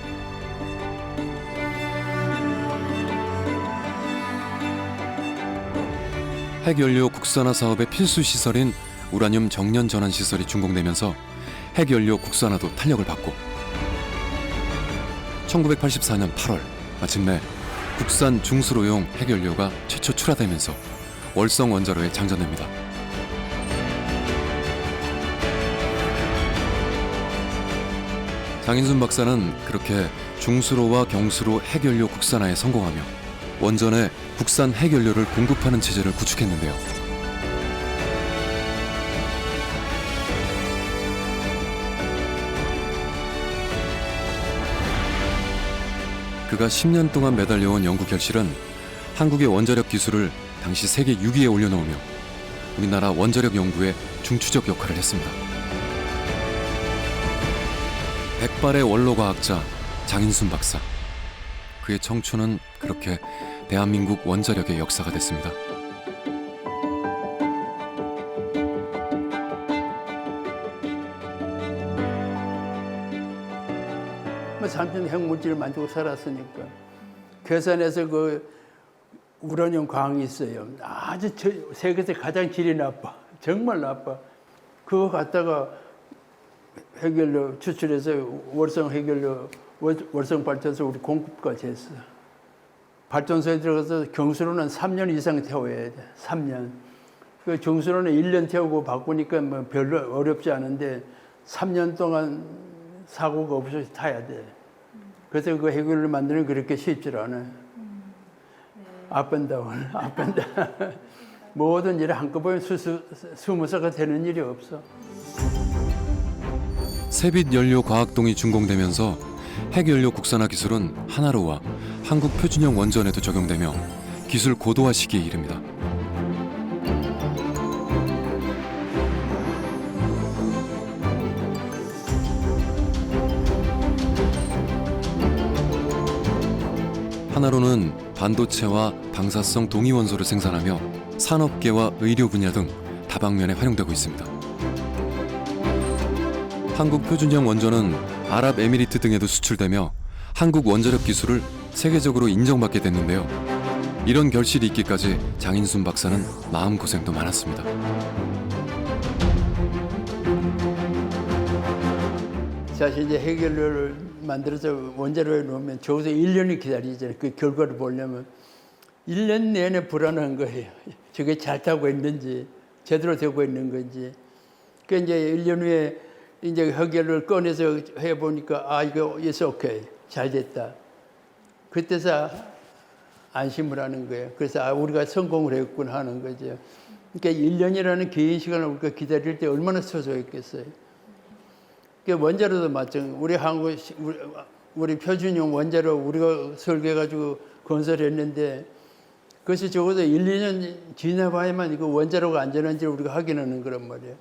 Speaker 1: 핵연료 국산화 사업의 필수 시설인 우라늄 정년 전환 시설이 준공되면서 핵연료 국산화도 탄력을 받고 1984년 8월 마침내 국산 중수로용 핵연료가 최초 출하되면서 월성 원자로에 장전됩니다. 장인순 박사는 그렇게 중수로와 경수로 핵연료 국산화에 성공하며 원전에 국산 핵연료를 공급하는 체제를 구축했는데요. 그가 10년 동안 매달려온 연구 결실은 한국의 원자력 기술을 당시 세계 6위에 올려놓으며 우리나라 원자력 연구에 중추적 역할을 했습니다. 백발의 원로과학자 장인순 박사. 그의 청춘은 그렇게 대한민국 원자력의 역사가 됐습니다.
Speaker 13: 삼촌 핵물질을 만들고 살았으니까 괴산에서 그 우라늄 광이 있어요. 아주 세계에서 가장 질이 나빠. 정말 나빠. 그거 갖다가 핵연료 추출해서 월성 핵연료 월성 발전소 우리 공급까지 했어. 발전소에 들어가서 경수로는 3년 이상 태워야 돼. 3년. 그 정수로는 1년 태우고 바꾸니까 뭐 별로 어렵지 않은데 3년 동안 사고가 없이 타야 돼. 그래서 그 해결을 만드는 그렇게 쉽지 않아요. 앞밴다운, 앞밴다. 모든 일을 한꺼번에 스무서가 되는 일이 없어.
Speaker 1: 새빛 연료 과학동이 준공되면서 핵연료 국산화 기술은 하나로와 한국 표준형 원전에도 적용되며 기술 고도화 시기에 이릅니다. 하나로는 반도체와 방사성 동위원소를 생산하며 산업계와 의료 분야 등 다방면에 활용되고 있습니다. 한국 표준형 원전은 아랍에미리트 등에도 수출되며 한국 원자력 기술을 세계적으로 인정받게 됐는데요. 이런 결실이 있기까지 장인순 박사는 마음고생도 많았습니다.
Speaker 13: 사실 이제 핵연료를 만들어서 원자로에 넣으면 적어도 1년이 기다리잖아요. 그 결과를 보려면 1년 내내 불안한 거예요. 저게 잘 타고 있는지 제대로 되고 있는 건지. 그 이제 1년 후에 이제 핵연료를 꺼내서 해보니까 이거 it's okay. 잘 됐다. 그때서 안심을 하는 거예요. 그래서 우리가 성공을 했구나 하는 거죠. 그러니까 1년이라는 긴 시간을 우리가 기다릴 때 얼마나 초조했겠어요. 원자로도 마찬가지. 우리 표준형 원자로 우리가 설계해가지고 건설했는데 그것이 적어도 1, 2년 지나봐야만 이거 원자로가 안전한지 우리가 확인하는 거란 말이에요.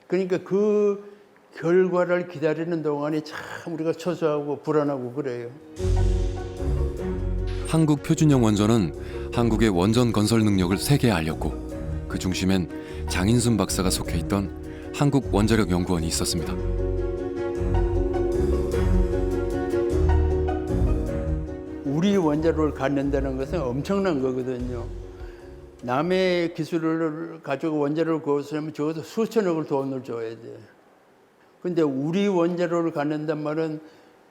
Speaker 13: 그러니까 그 결과를 기다리는 동안이 참 우리가 초조하고 불안하고 그래요.
Speaker 1: 한국 표준형 원전은 한국의 원전 건설 능력을 세계에 알렸고 그 중심엔 장인순 박사가 속해 있던 한국 원자력 연구원이 있었습니다.
Speaker 13: 우리 원자로를 갖는다는 것은 엄청난 거거든요. 남의 기술을 가지고 원자로를 구했으면 적어도 수천억을 돈을 줘야 돼. 근데 우리 원자로를 갖는단 말은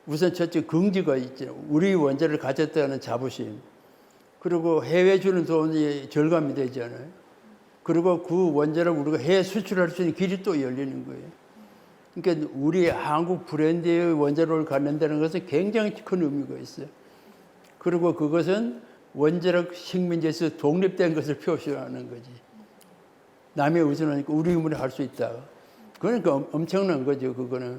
Speaker 13: 우선 첫째 긍지가 있죠. 우리 원자로를 가졌다는 자부심. 그리고 해외 주는 돈이 절감이 되잖아요. 그리고 그 원자로를 우리가 해외 수출할 수 있는 길이 또 열리는 거예요. 그러니까 우리 한국 브랜드의 원자로를 갖는다는 것은 굉장히 큰 의미가 있어요. 그리고 그것은 원자력 식민지에서 독립된 것을 표시하는 거지. 남의 의존하니까 우리 힘으로 할 수 있다. 그러니까 엄청난 거죠, 그거는.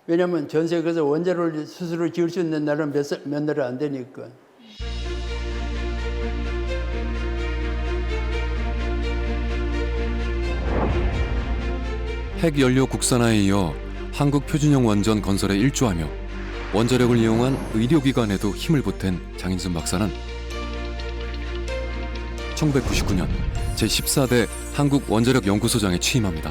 Speaker 13: 왜냐하면 전 세계에서 원자로를 스스로 지을 수 있는 나라는 몇 나라 안 되니까.
Speaker 1: 핵연료 국산화에 이어 한국 표준형 원전 건설에 일조하며 원자력을 이용한 의료기관에도 힘을 보탠 장인순 박사는 1999년 제14대 한국 원자력 연구소장에 취임합니다.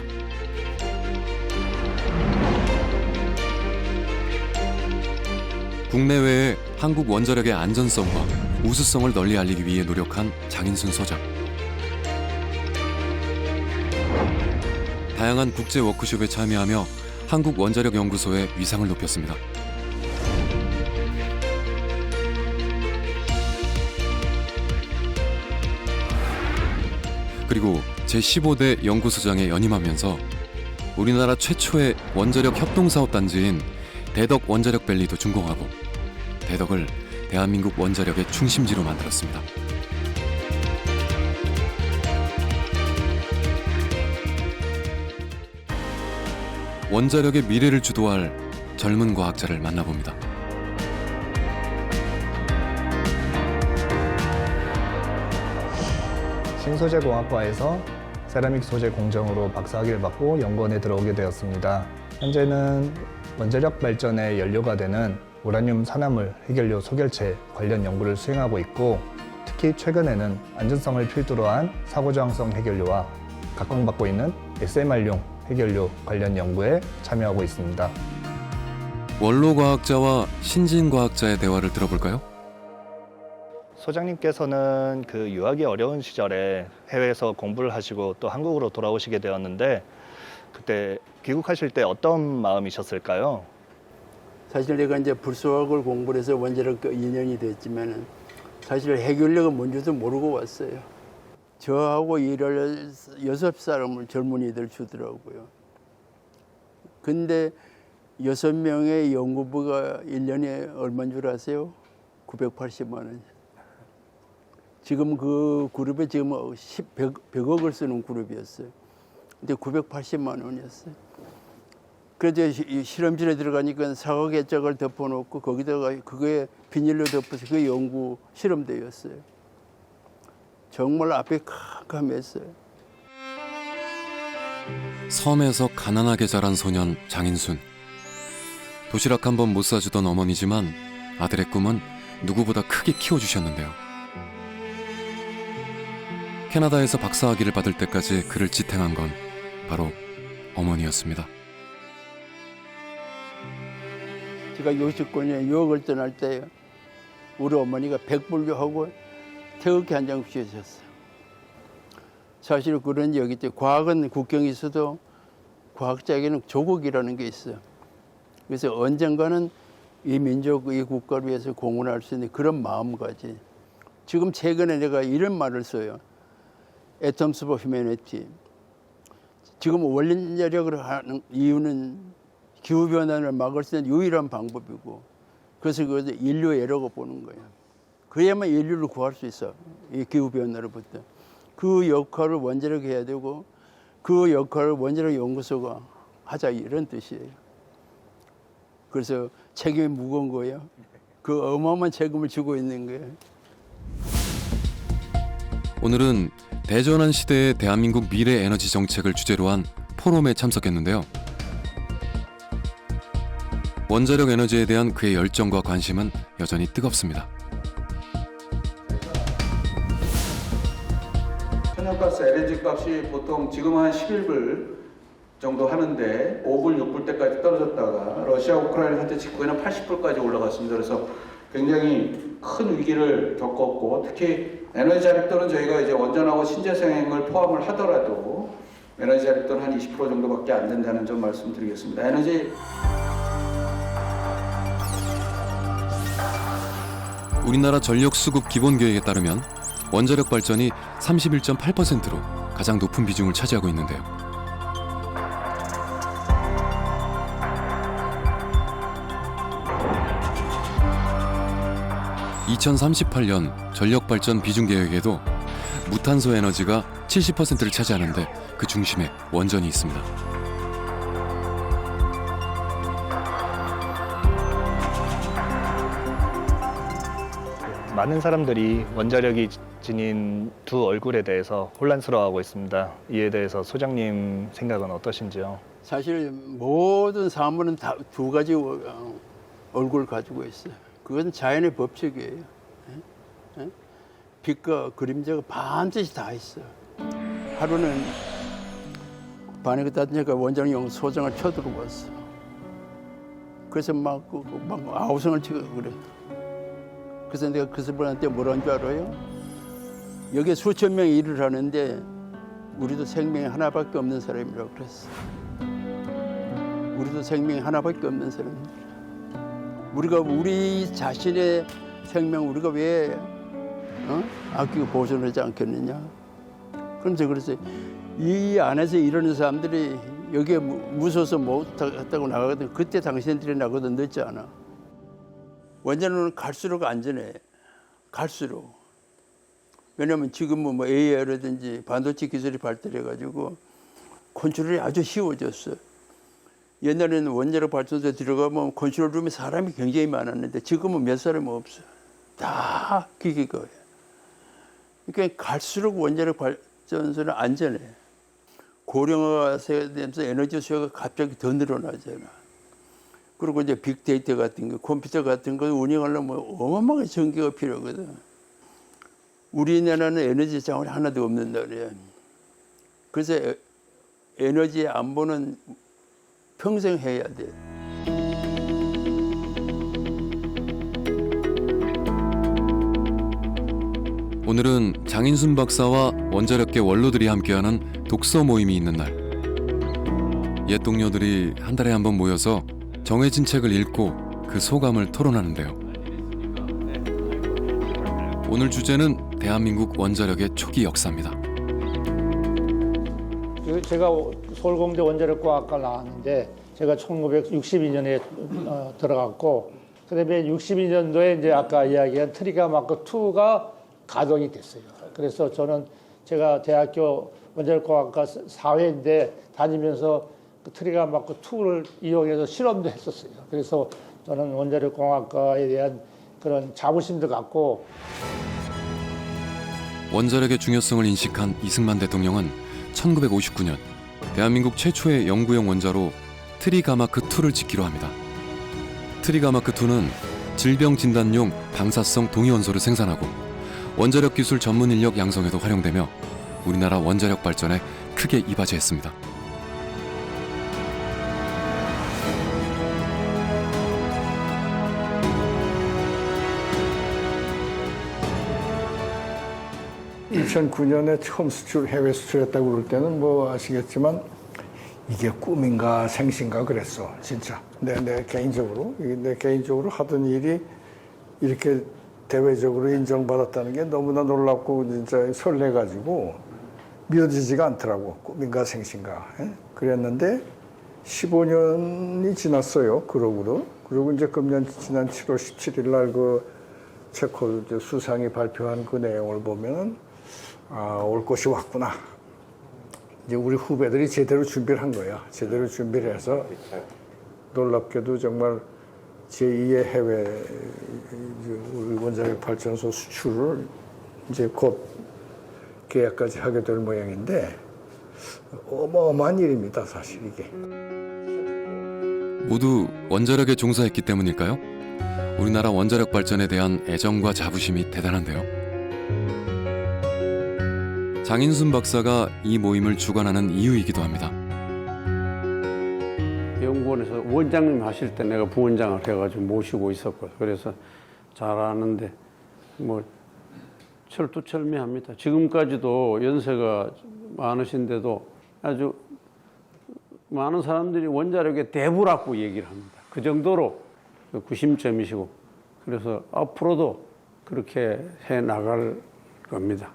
Speaker 1: 국내외에 한국 원자력의 안전성과 우수성을 널리 알리기 위해 노력한 장인순 소장. 다양한 국제 워크숍에 참여하며 한국 원자력 연구소의 위상을 높였습니다. 그리고 제15대 연구소장에 연임하면서 우리나라 최초의 원자력 협동사업단지인 대덕 원자력밸리도 준공하고 대덕을 대한민국 원자력의 중심지로 만들었습니다. 원자력의 미래를 주도할 젊은 과학자를 만나봅니다.
Speaker 17: 신소재공학과에서 세라믹 소재 공정으로 박사학위를 받고 연구원에 들어오게 되었습니다. 현재는 원자력 발전의 연료가 되는 우라늄 산화물 핵연료 소결체 관련 연구를 수행하고 있고, 특히 최근에는 안전성을 필두로 한 사고저항성 핵연료와 각광받고 있는 SMR용 핵연료 관련 연구에 참여하고 있습니다.
Speaker 1: 원로과학자와 신진과학자의 대화를 들어볼까요?
Speaker 17: 소장님께서는 그 유학이 어려운 시절에 해외에서 공부를 하시고 또 한국으로 돌아오시게 되었는데, 그때 귀국하실 때 어떤 마음이셨을까요?
Speaker 13: 사실 내가 이제 불수학을 공부를 해서 원자력 2년이 됐지만 사실 핵연료가 뭔지도 모르고 왔어요. 저하고 일을 6사람을 젊은이들 주더라고요. 근데 6명의 연구부가 1년에 얼마인 줄 아세요? 980만 원. 지금 그 그룹에 지금 100억을 쓰는 그룹이었어요. 근데 980만 원이었어요. 그래서 이 실험실에 들어가니까 사과개짝을 덮어놓고 거기다가 그거에 비닐로 덮어서 그게 연구 실험대였어요. 정말 앞에 캄캄했어요.
Speaker 1: 섬에서 가난하게 자란 소년 장인순. 도시락 한 번 못 사주던 어머니지만 아들의 꿈은 누구보다 크게 키워주셨는데요. 캐나다에서 박사학위를 받을 때까지 그를 지탱한 건 바로 어머니였습니다.
Speaker 13: 제가 60권에 유학을 떠날 때 우리 어머니가 백불교하고 태극기 한 장 주셨어요. 사실 그런 얘기 있죠. 과학은 국경이 있어도 과학자에게는 조국이라는 게 있어요. 그래서 언젠가는 이 민족, 이 국가를 위해서 공헌할 수 있는 그런 마음가짐. 지금 최근에 내가 이런 말을 써요. Atoms for Humanity. 지금 원자력을 하는 이유는 기후변화를 막을 수 있는 유일한 방법이고, 그래서 그것을 인류의 애라고 보는 거예요. 그래야만 인류를 구할 수 있어. 이 기후변화로부터. 그 역할을 원자력이 해야 되고, 그 역할을 원자력 연구소가 하자, 이런 뜻이에요. 그래서 책임이 무거운 거예요. 그 어마어마한 책임을 지고 있는 거예요.
Speaker 1: 오늘은 대전환 시대의 대한민국 미래 에너지 정책을 주제로 한 포럼에 참석했는데요. 원자력 에너지에 대한 그의 열정과 관심은 여전히 뜨겁습니다.
Speaker 18: 천연가스 LNG 값이 보통 지금 한 11불 정도 하는데 5불, 6불 때까지 떨어졌다가 러시아 우크라이나 사태 직후에는 80불까지 올라갔습니다. 그래서 굉장히 큰 위기를 겪었고, 특히 에너지 자립도는 저희가 이제 원전하고 신재생을 포함을 하더라도 에너지 자립도는 한 20% 정도밖에 안 된다는 점 말씀드리겠습니다.
Speaker 1: 우리나라 전력 수급 기본 계획에 따르면 원자력 발전이 31.8%로 가장 높은 비중을 차지하고 있는데요. 2038년 전력발전 비중 계획에도 무탄소 에너지가 70%를 차지하는데 그 중심에 원전이 있습니다.
Speaker 17: 많은 사람들이 원자력이 지닌 두 얼굴에 대해서 혼란스러워하고 있습니다. 이에 대해서 소장님 생각은 어떠신지요?
Speaker 13: 사실 모든 사물은 다 두 가지 얼굴을 가지고 있어요. 그건 자연의 법칙이에요. 빛과 그림자가 반드시 다 있어요. 하루는 반에그 따뜻하니까 원자력 소장을 쳐들어왔어. 그래서 막 아우성을 치고 그래. 그래서 내가 그 사람한테 뭐라는 줄 알아요? 여기에 수천 명이 일을 하는데 우리도 생명이 하나밖에 없는 사람이라고 그랬어. 우리도 생명이 하나밖에 없는 사람입니다. 우리가 우리 자신의 생명 우리가 왜 아끼고 보존하지 않겠느냐. 그러면서 그래서 이 안에서 이러는 사람들이 여기에 무서워서 못 갔다고 나가거든. 그때 당신들이 나가도 늦지 않아. 원자로는 갈수록 안전해. 갈수록. 왜냐하면 지금은 뭐 AI라든지 반도체 기술이 발달해가지고 컨트롤이 아주 쉬워졌어. 옛날에는 원자력 발전소에 들어가면 컨트롤룸에 사람이 굉장히 많았는데 지금은 몇 사람이 없어. 다 기기가. 그러니까 갈수록 원자력 발전소는 안전해. 고령화가 되면서 에너지 수요가 갑자기 더 늘어나잖아. 그리고 이제 빅데이터 같은 거, 컴퓨터 같은 거 운영하려면 어마어마하게 전기가 필요하거든. 우리나라는 에너지 자원이 하나도 없는 나라야. 그래서 에너지 안보는 평생 해야 돼.
Speaker 1: 오늘은 장인순 박사와 원자력계 원로들이 함께하는 독서 모임이 있는 날. 옛 동료들이 한 달에 한 번 모여서 정해진 책을 읽고 그 소감을 토론하는데요. 오늘 주제는 대한민국 원자력의 초기 역사입니다.
Speaker 19: 제가 서울공대 원자력과학과 나왔는데 제가 1962년에 들어갔고 그다음에 62년도에 이제 아까 이야기한 트리가 마크 2가 가동이 됐어요. 그래서 저는 제가 대학교 원자력과학과 4회인데 다니면서 그 트리가 마크 2를 이용해서 실험도 했었어요. 그래서 저는 원자력공학과에 대한 그런 자부심도 갖고
Speaker 1: 원자력의 중요성을 인식한 이승만 대통령은 1959년 대한민국 최초의 연구용 원자로 트리가마크2를 짓기로 합니다. 트리가마크2는 질병 진단용 방사성 동위원소를 생산하고 원자력 기술 전문 인력 양성에도 활용되며 우리나라 원자력 발전에 크게 이바지했습니다.
Speaker 20: (2009년에) 처음 해외 수출했다고 그럴 때는 뭐 아시겠지만 이게 꿈인가 생신가 그랬어 진짜 내 개인적으로 하던 일이 이렇게 대외적으로 인정받았다는 게 너무나 놀랍고 진짜 설레가지고 믿어지지가 않더라고. 꿈인가 생신가. 그랬는데 15년이 지났어요. 그러고도. 그리고 이제 지난 7월 17일 날 그 체코 수상이 발표한 그 내용을 보면 올 것이 왔구나. 이제 우리 후배들이 제대로 준비를 한 거야. 제대로 준비를 해서 놀랍게도 정말 제2의 해외 우리 원자력 발전소 수출을 이제 곧 계약까지 하게 될 모양인데 어마어마한 일입니다, 사실 이게.
Speaker 1: 모두 원자력에 종사했기 때문일까요? 우리나라 원자력 발전에 대한 애정과 자부심이 대단한데요. 장인순 박사가 이 모임을 주관하는 이유이기도 합니다.
Speaker 7: 연구원에서 원장님 하실 때 내가 부원장을 해가지고 모시고 있었고 그래서 잘 아는데 뭐 철두철미합니다. 지금까지도 연세가 많으신데도 아주 많은 사람들이 원자력의 대부라고 얘기를 합니다. 그 정도로 구심점이시고 그래서 앞으로도 그렇게 해 나갈 겁니다.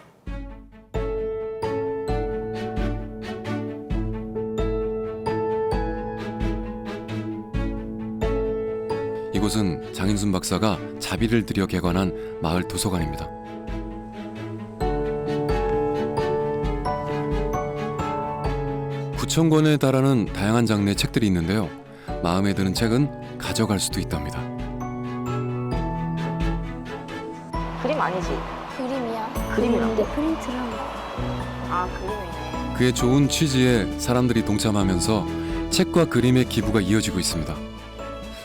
Speaker 1: 이곳은 장인순 박사가 자비를 들여 개관한 마을 도서관입니다. (9,000 권에) 달하는 다양한 장르의 책들이 있는데요. 마음에 드는 책은 가져갈 수도 있답니다.
Speaker 21: 그림 아니지?
Speaker 8: 그림이야.
Speaker 21: 그림이라고?
Speaker 8: 프린트를 한 거.
Speaker 21: 아, 그림이네.
Speaker 1: 그의 좋은 취지에 사람들이 동참하면서 책과 그림의 기부가 이어지고 있습니다.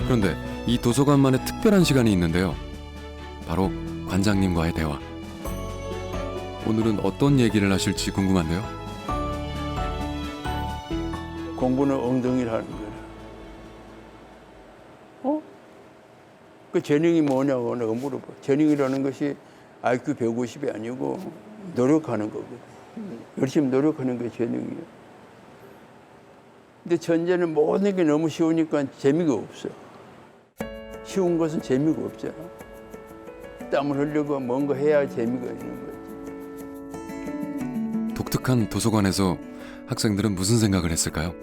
Speaker 1: 그런데 이 도서관만의 특별한 시간이 있는데요. 바로 관장님과의 대화. 오늘은 어떤 얘기를 하실지 궁금한데요.
Speaker 13: 공부는 엉덩이를 하는 거라. 그 재능이 뭐냐고 내가 물어봐. 재능이라는 것이 IQ 150이 아니고 노력하는 거거든. 열심히 노력하는 게 재능이야. 근데 전제는 모든 게 너무 쉬우니까 재미가 없어. 쉬운 것은 재미가 없잖아. 땀을 흘리고 뭔가 해야 재미가 있는 거지.
Speaker 1: 독특한 도서관에서 학생들은 무슨 생각을 했을까요?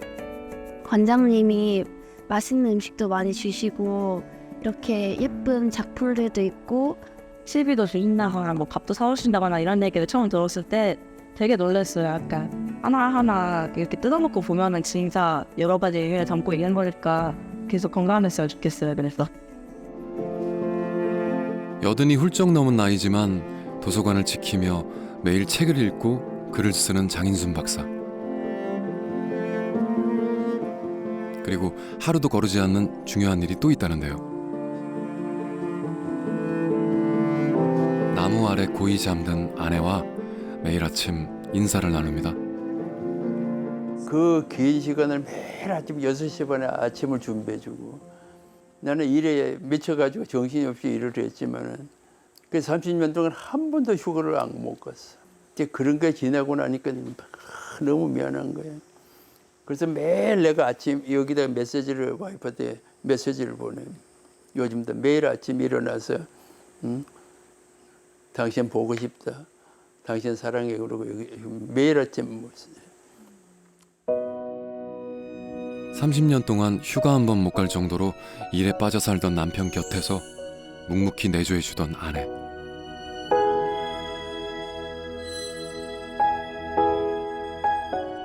Speaker 22: 관장님이 맛있는 음식도 많이 주시고 이렇게 예쁜 작품들도 있고
Speaker 23: 실비도 주신다거나 뭐 밥도 사오신다거나 이런 얘기를 처음 들었을 때 되게 놀랐어요. 약간 하나하나 이렇게 뜯어먹고 보면은 진짜 여러 가지 의미를 담고 있는 거니까 계속 건강했으면 좋겠어요. 그래서
Speaker 1: 여든이 훌쩍 넘은 나이지만 도서관을 지키며 매일 책을 읽고 글을 쓰는 장인순 박사. 그리고 하루도 거르지 않는 중요한 일이 또 있다는데요. 나무 아래 고이 잠든 아내와 매일 아침 인사를 나눕니다.
Speaker 13: 그 긴 시간을 매일 아침 6시 반에 아침을 준비해주고 나는 일에 미쳐가지고 정신없이 일을 했지만은 그 30년 동안 한 번도 휴가를 못 갔어. 이제 그런 게 지나고 나니까 너무 미안한 거야. 그래서 매일 내가 아침 여기다 메시지를 와이프한테 메시지를 보내. 요즘도 매일 아침 일어나서 당신 보고 싶다. 당신 사랑해 그러고 여기 매일 아침
Speaker 1: 30년 동안 휴가 한 번 못 갈 정도로 일에 빠져 살던 남편 곁에서 묵묵히 내조해주던 아내.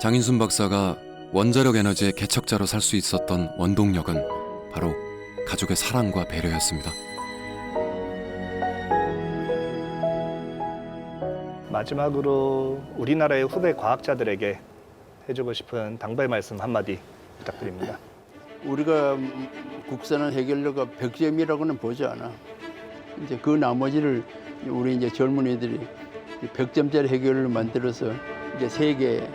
Speaker 1: 장인순 박사가 원자력 에너지의 개척자로 살 수 있었던 원동력은 바로 가족의 사랑과 배려였습니다.
Speaker 17: 마지막으로 우리나라의 후배 과학자들에게 해주고 싶은 당부의 말씀 한마디 부탁드립니다.
Speaker 13: 우리가 국산화 해결료가 100점이라고는 보지 않아. 이제 그 나머지를 우리 이제 젊은이들이 100점짜리 해결료를 만들어서 이제 세계에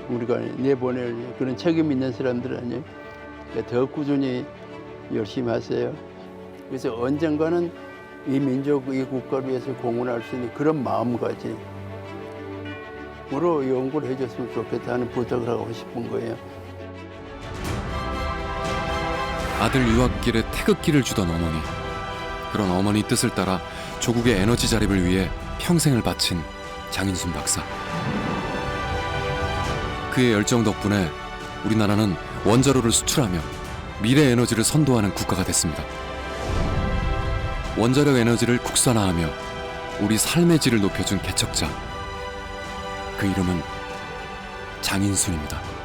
Speaker 13: 우리가 내보낼 그런 책임 있는 사람들은 더 꾸준히 열심히 하세요. 그래서 언젠가는 이 민족, 이 국가를 위해서 공헌할 수 있는 그런 마음가짐으로 연구를 해줬으면 좋겠다 하는 부탁을 하고 싶은 거예요.
Speaker 1: 아들 유학길에 태극기를 주던 어머니. 그런 어머니 뜻을 따라 조국의 에너지 자립을 위해 평생을 바친 장인순 박사. 그의 열정 덕분에 우리나라는 원자로를 수출하며 미래 에너지를 선도하는 국가가 됐습니다. 원자력 에너지를 국산화하며 우리 삶의 질을 높여준 개척자. 그 이름은 장인순입니다.